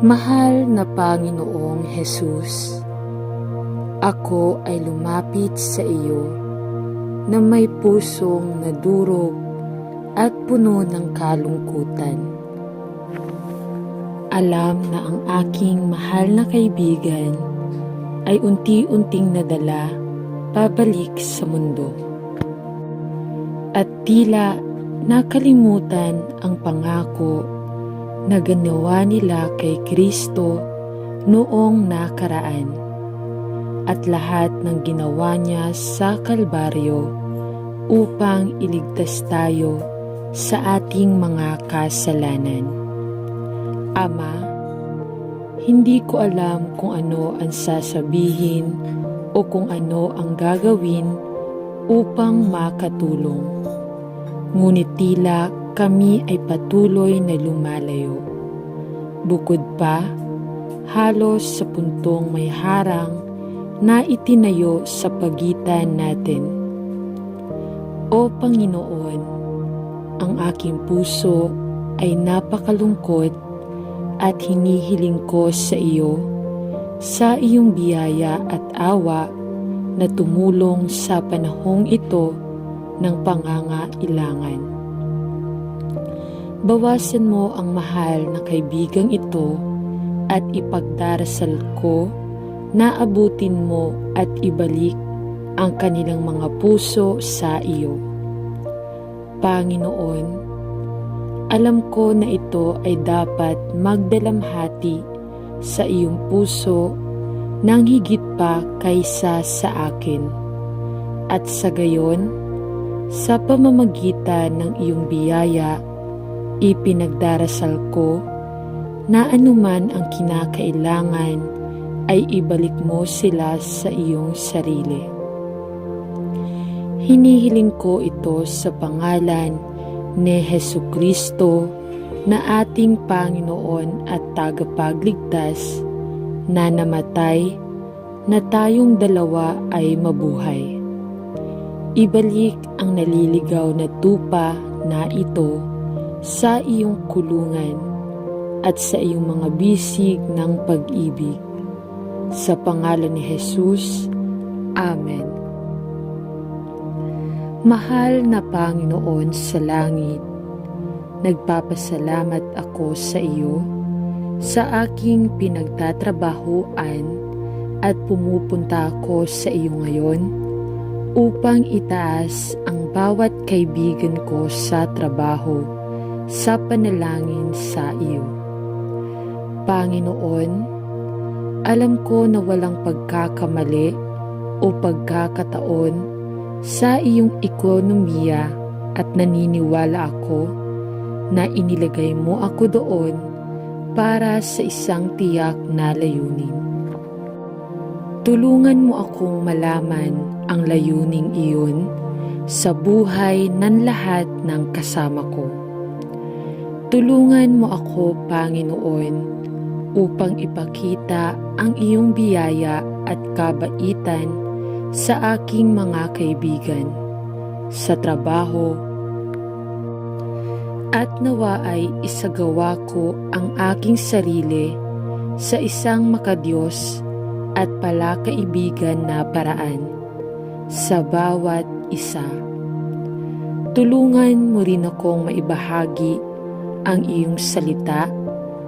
Mahal na Panginoong Hesus, ako ay lumapit sa iyo na may pusong nadurog at puno ng kalungkutan. Alam na ang aking mahal na kaibigan ay unti-unting nadala pabalik sa mundo. At tila nakalimutan ang pangako na ginawa nila kay Kristo noong nakaraan at lahat ng ginawa niya sa Kalbaryo upang iligtas tayo sa ating mga kasalanan. Ama, hindi ko alam kung ano ang sasabihin o kung ano ang gagawin upang makatulong. Ngunit tila kami ay patuloy na lumalayo. Bukod pa, halos sa puntong may harang na itinayo sa pagitan natin. O Panginoon, ang aking puso ay napakalungkot at hinihiling ko sa iyo, sa iyong biyaya at awa na tumulong sa panahong ito ng pangangailangan. Bawasan mo ang mahal na kaibigang ito at ipagdarasal ko na abutin mo at ibalik ang kanilang mga puso sa iyo. Panginoon, alam ko na ito ay dapat magdalamhati sa iyong puso nang higit pa kaysa sa akin. At sa gayon, sa pamamagitan ng iyong biyaya, ipinagdarasal ko na anuman ang kinakailangan ay ibalik mo sila sa iyong sarili. Hinihiling ko ito sa pangalan ni Hesukristo na ating Panginoon at Tagapagligtas na namatay na tayong dalawa ay mabuhay. Ibalik ang naliligaw na tupa na ito sa iyong kulungan at sa iyong mga bisig ng pag-ibig. Sa pangalan ni Jesus, Amen. Mahal na Panginoon sa langit, nagpapasalamat ako sa iyo sa aking pinagtatrabahuan at pumupunta ako sa iyo ngayon upang itaas ang bawat kaibigan ko sa trabaho sa panalangin sa iyo. Panginoon, alam ko na walang pagkakamali o pagkakataon sa iyong ekonomiya at naniniwala ako na inilagay mo ako doon para sa isang tiyak na layunin. Tulungan mo akong malaman ang layuning iyon sa buhay ng lahat ng kasama ko. Tulungan mo ako, Panginoon, upang ipakita ang iyong biyaya at kabaitan sa aking mga kaibigan, sa trabaho, at nawa ay isagawa ko ang aking sarili sa isang makadiyos at palakaibigan na paraan sa bawat isa. Tulungan mo rin akong maibahagi ang iyong salita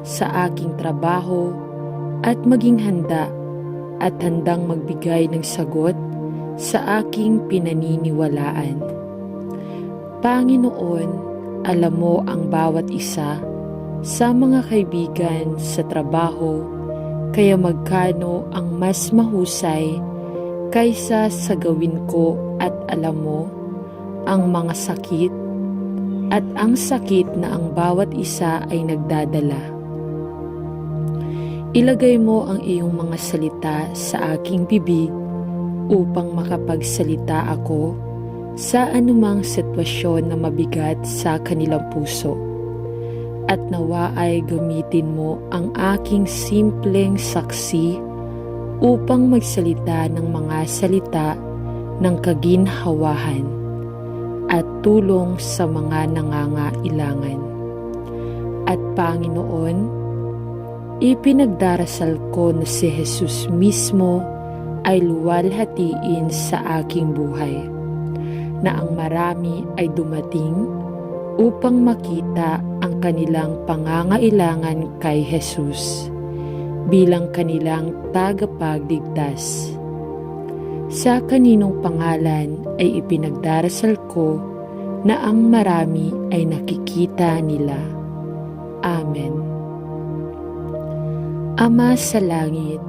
sa aking trabaho at maging handa at handang magbigay ng sagot sa aking pinaniniwalaan. Panginoon, alam mo ang bawat isa sa mga kaibigan sa trabaho, kaya magkano ang mas mahusay kaysa sa gawin ko at alam mo ang mga sakit at ang sakit na ang bawat isa ay nagdadala. Ilagay mo ang iyong mga salita sa aking bibig upang makapagsalita ako sa anumang sitwasyon na mabigat sa kanilang puso. At nawa ay gamitin mo ang aking simpleng saksi upang magsalita ng mga salita ng kaginhawahan at tulong sa mga nangangailangan. At Panginoon, Ipinagdarasal ko na si Jesus mismo ay luwalhatiin sa aking buhay, na ang marami ay dumating upang makita ang kanilang pangangailangan kay Jesus bilang kanilang tagapagligtas. Sa kaninong pangalan ay ipinagdarasal ko na ang marami ay nakikita nila. Amen. Ama sa langit,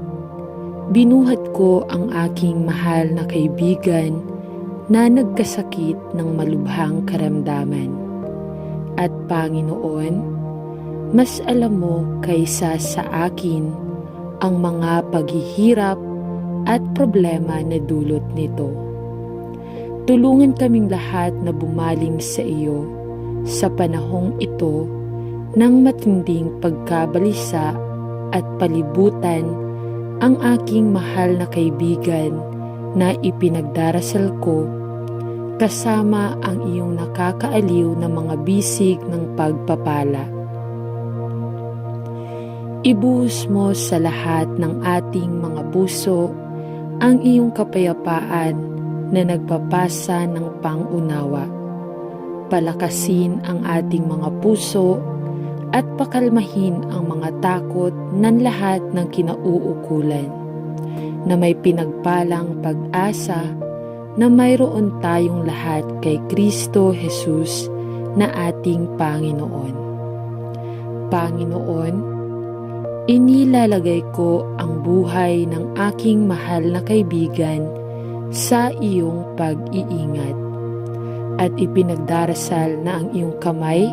binuhat ko ang aking mahal na kaibigan na nagkasakit ng malubhang karamdaman. At Panginoon, mas alam mo kaysa sa akin ang mga paghihirap at problema na dulot nito. Tulungan kaming lahat na bumaling sa iyo sa panahong ito ng matinding pagkabalisa at palibutan ang aking mahal na kaibigan na ipinagdarasal ko kasama ang iyong nakakaaliw na mga bisig ng pagpapala. Ibuhos mo sa lahat ng ating mga puso ang iyong kapayapaan na nagpapasa ng pangunawa. Palakasin ang ating mga puso at pakalmahin ang mga takot ng lahat ng kinauukulan, na may pinagpalang pag-asa na mayroon tayong lahat kay Kristo Jesus na ating Panginoon. Panginoon, inilalagay ko ang buhay ng aking mahal na kaibigan sa iyong pag-iingat at ipinagdarasal na ang iyong kamay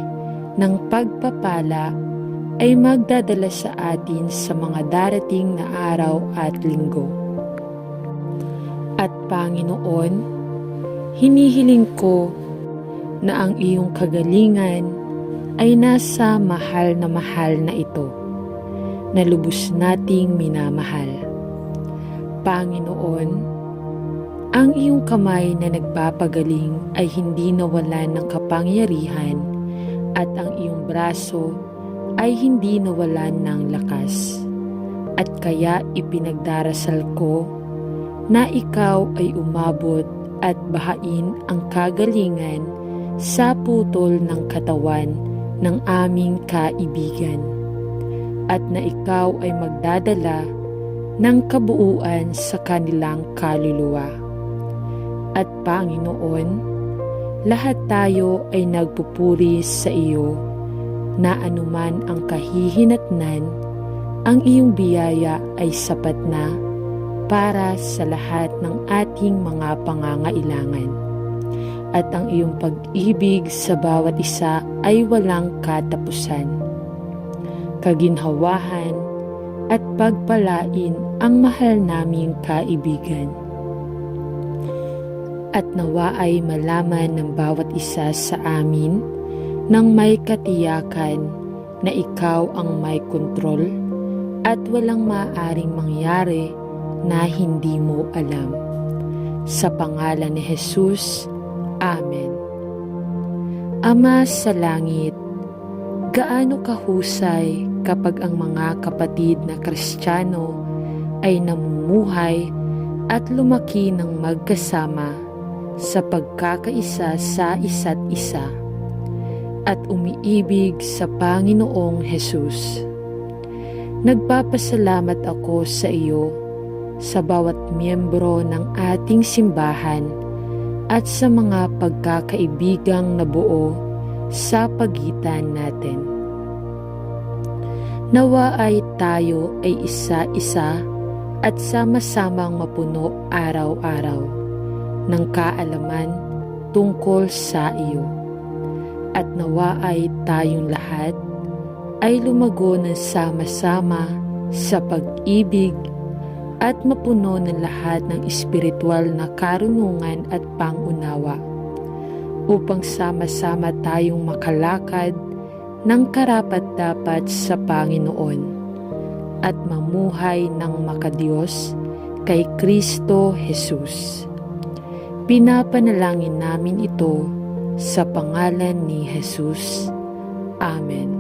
ng pagpapala ay magdadala sa atin sa mga darating na araw at linggo. At Panginoon, hinihiling ko na ang iyong kagalingan ay nasa mahal na ito, na lubos nating minamahal. Panginoon, ang iyong kamay na nagpapagaling ay hindi nawalan ng kapangyarihan at ang iyong braso ay hindi nawalan ng lakas. At kaya ipinagdarasal ko na ikaw ay umabot at bahain ang kagalingan sa putol ng katawan ng aming kaibigan, at na ikaw ay magdadala ng kabuuan sa kanilang kaluluwa. At Panginoon, lahat tayo ay nagpupuri sa iyo na anuman ang kahihinatnan, ang iyong biyaya ay sapat na para sa lahat ng ating mga pangangailangan. At ang iyong pag-ibig sa bawat isa ay walang katapusan. Kaginhawahan at pagpalain ang mahal naming kaibigan. At nawa ay malaman ng bawat isa sa amin nang may katiyakan na ikaw ang may kontrol at walang maaring mangyari na hindi mo alam. Sa pangalan ni Jesus, Amen. Ama sa langit, gaano kahusay kapag ang mga kapatid na Kristiyano ay namumuhay at lumaki ng magkasama sa pagkakaisa sa isa't isa at umiibig sa Panginoong Jesus. Nagpapasalamat ako sa iyo sa bawat miyembro ng ating simbahan at sa mga pagkakaibigang nabuo sa pagitan natin. Nawa ay tayo ay isa-isa at sama-samang mapuno araw-araw ng kaalaman tungkol sa iyo. At nawa ay tayong lahat ay lumago ng sama-sama sa pag-ibig at mapuno ng lahat ng espiritual na karunungan at pangunawa upang sama-sama tayong makalakad ng karapat-dapat sa Panginoon at mamuhay ng makadiyos kay Kristo Jesus. Pinapanalangin namin ito sa pangalan ni Jesus. Amen.